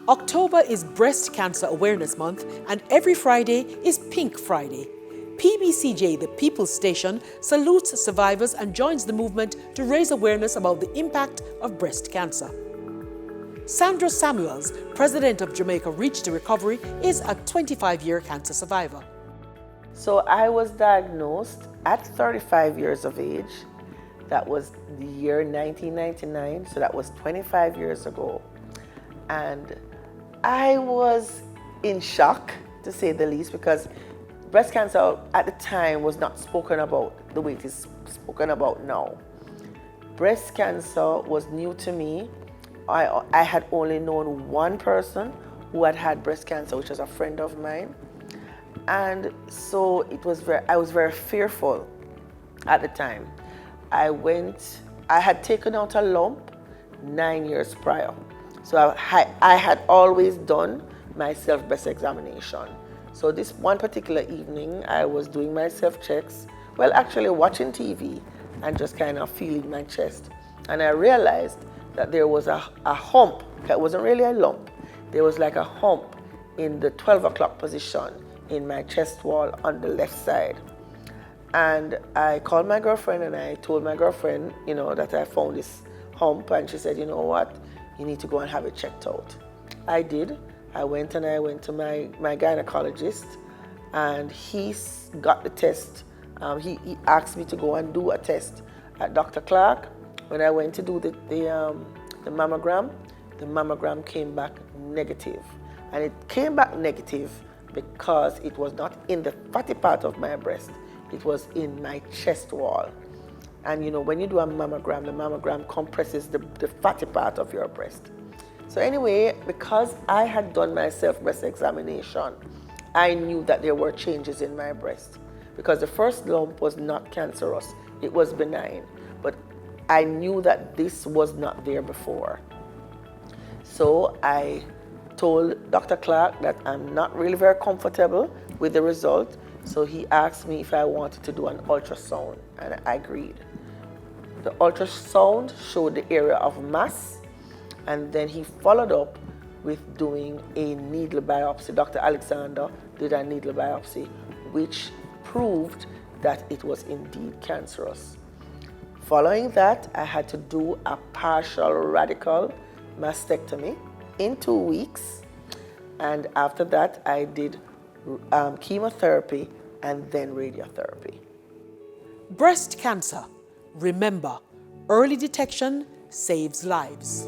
October is Breast Cancer Awareness Month, and every Friday is Pink Friday. PBCJ, the People's Station, salutes survivors and joins the movement to raise awareness about the impact of breast cancer. Sandra Samuels, President of Jamaica Reach to Recovery, is a 25-year cancer survivor. So I was diagnosed at 35 years of age. That was the year 1999, so that was 25 years ago. And I was in shock, to say the least, because breast cancer at the time was not spoken about the way it is spoken about now. Breast cancer was new to me. I had only known one person who had had breast cancer, which was a friend of mine. And so I was very fearful at the time. I had taken out a lump 9 years prior. So I had always done my self-breast examination. So this one particular evening, I was doing my self-checks, well, actually watching TV and just kind of feeling my chest. And I realized that there was a hump. It wasn't really a lump. There was like a hump in the 12 o'clock position in my chest wall on the left side. And I called my girlfriend and I told my girlfriend, that I found this hump, and she said, you know what, you need to go and have it checked out. I did. I went to my gynecologist, and he got the test. He asked me to go and do a test at Dr. Clark. When I went to do the mammogram came back negative. And it came back negative because it was not in the fatty part of my breast. It was in my chest wall. And when you do a mammogram, the mammogram compresses the fatty part of your breast. So anyway, because I had done my self-breast examination, I knew that there were changes in my breast. Because the first lump was not cancerous, it was benign. But I knew that this was not there before. So I told Dr. Clark that I'm not really very comfortable with the result. So he asked me if I wanted to do an ultrasound, and I agreed. The ultrasound showed the area of mass, and then he followed up with doing a needle biopsy. Dr. Alexander did a needle biopsy, which proved that it was indeed cancerous. Following that, I had to do a partial radical mastectomy in 2 weeks. And after that, I did chemotherapy and then radiotherapy. Breast cancer. Remember, early detection saves lives.